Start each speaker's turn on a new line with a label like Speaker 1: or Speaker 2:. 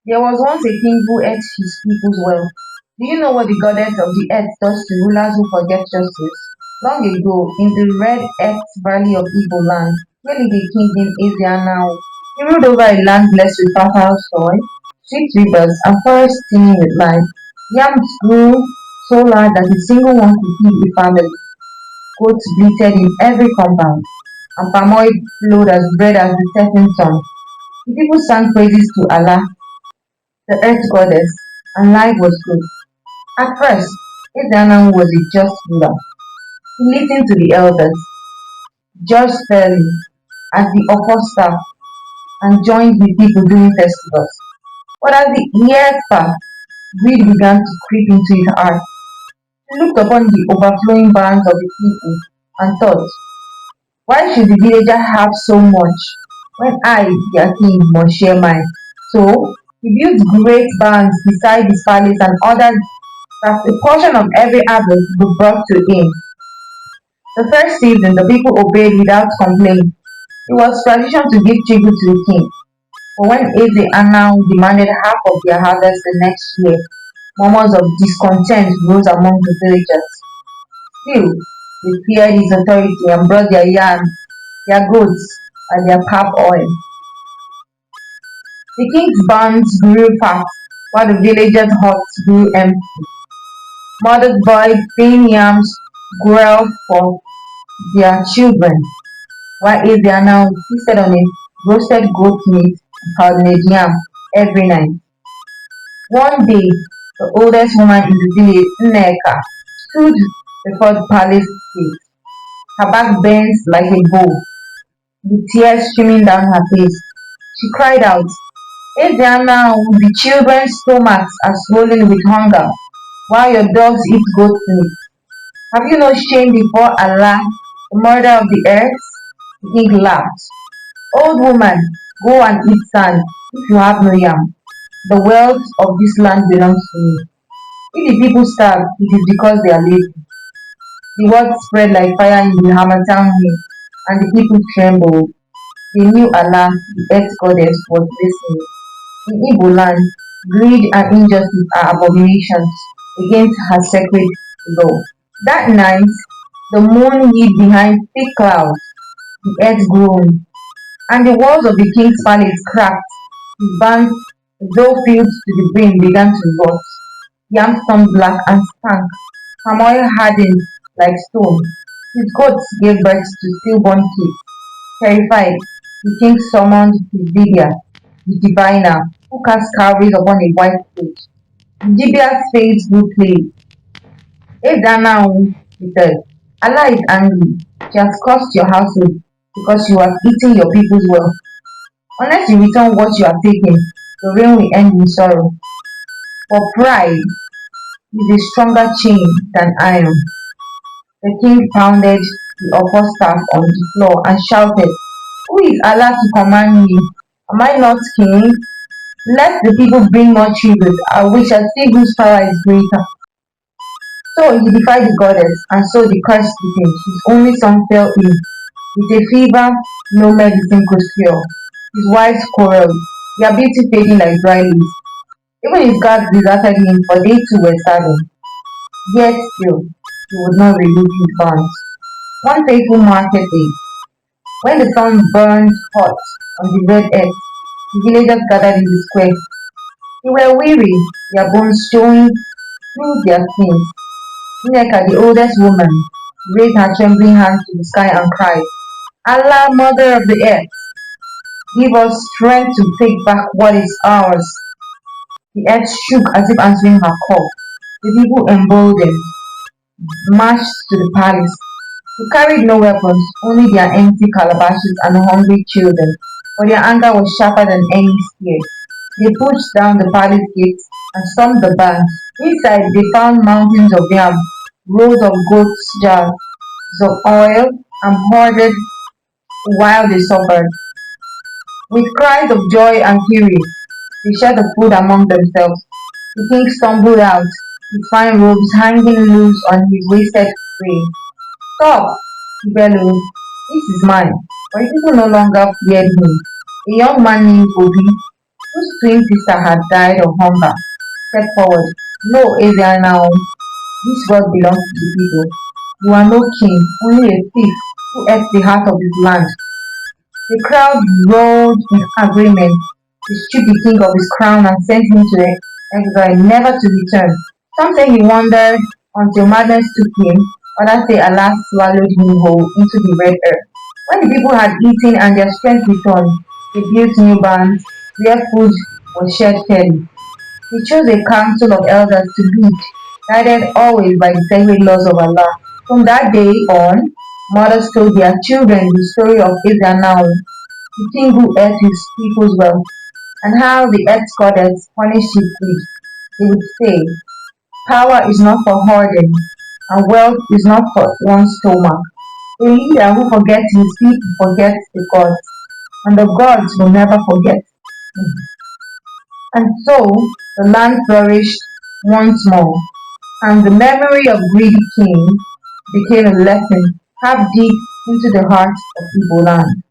Speaker 1: There was once a king who ate his people's wealth. Do you know what the goddess of the earth does to rulers who forget justice? Long ago, in the red earth valley of Igboland, there lived a king named Eze Ananwụ. He ruled over a land blessed with fertile soil, sweet rivers, and forests teeming with life. Yams grew so large that a single one could feed a family. Goats bleated in every compound, and palm oil flowed as bread as the setting sun. The people sang praises to Allah, the earth goddess, and life was good. At first, Eze was a just ruler. He listened to the elders, judged fairly as the upper staff, and joined with people during festivals. But as the years passed, greed began to creep into his heart. He looked upon the overflowing barns of the people and thought, why should the villager have so much when I, their king, must share mine? So he built great barns beside his palace and ordered that a portion of every harvest be brought to him. The first season, the people obeyed without complaint. It was tradition to give tribute to the king. But when Eze Ananwụ demanded half of their harvest the next year, murmurs of discontent rose among the villagers. Still, they feared his authority and brought their yams, their goats, and their palm oil. The king's barns grew fast, while the villagers' huts grew empty. Mothers boiled thin yams gruel for their children, while Eze feasted on a roasted goat meat and pounded yam every night. One day, the oldest woman in the village, Nneka, stood before the palace gate. Her back bent like a bow, with tears streaming down her face. She cried out, Eze the children's stomachs are swollen with hunger, while your dogs eat goat meat. Have you no shame before Allah, the murderer of the earth? The king laughed. Old woman, go and eat sand if you have no yam. The wealth of this land belongs to me. If the people starve, it is because they are lazy. The word spread like fire in the Hamatan hill, and the people trembled. They knew Allah, the earth goddess, was listening. In Igboland, greed and injustice are abominations against her sacred law. That night, the moon hid behind thick clouds, the earth groaned, and the walls of the king's palace cracked. His barns, though filled to the brim, began to rot. Yams turned black and stank. Palm oil hardened like stone. His goats gave birth to stillborn kids. Terrified, the king summoned his Dibia, the diviner, who cast cowries upon a white plate. The Dibia's face grew pale. Now, he said, Allah is angry. She has cursed your household because you have eaten your people's wealth. Unless you return what you have taken, your reign will end in sorrow. For pride is a stronger chain than iron. The king pounded the upper staff on the floor and shouted, who is Allah to command me? Am I not king? Let the people bring more tribute, and we shall see whose power is greater. So he defied the goddess, and so the curse hit him. His only son fell ill. With a fever no medicine could cure. His wives quarreled, their beauty fading like dry leaves. Even his guards deserted him, for they too were starving. Yet still, he would not release his bonds. One fateful market day, when the sun burned hot on the red earth, the villagers gathered in the square. They were weary, their bones showing through their skins. Nneka, the oldest woman, raised her trembling hands to the sky and cried, Allah, mother of the earth, give us strength to take back what is ours. The earth shook as if answering her call. The people emboldened, marched to the palace. They carried no weapons, only their empty calabashes and hungry children, for their anger was sharper than any spear. They pushed down the palace gates and stormed the barn. Inside, they found mountains of yam, rows of goats' jars of oil, and hoarded while they suffered. With cries of joy and fury, they shared the food among themselves. The king stumbled out, his fine robes hanging loose on his wasted frame. Stop, he bellowed. This is mine. But people no longer feared him. A young man named Obi, whose twin sister had died of hunger, stepped forward. No, Eze Ananwụ, this world belongs to the people. You are no king, only a thief who ate the heart of his land. The crowd roared in agreement. They stripped the king of his crown and sent him to exile, never to return. Some say he wandered until madness took him, others say Allah swallowed him whole into the red earth. When the people had eaten and their strength returned, they built new barns where food was shared fairly. He chose a council of elders to lead, guided always by the sacred laws of Allah. From that day on, mothers told their children the story of Eze Ananwụ, the king who ate his people's wealth, and how the earth goddess punished his greed. They would say, power is not for hoarding, and wealth is not for one's stomach. A leader who forgets his people forgets the gods, and the gods will never forget him. And so the land flourished once more, and the memory of greedy kings became a lesson half deep into the heart of Igboland.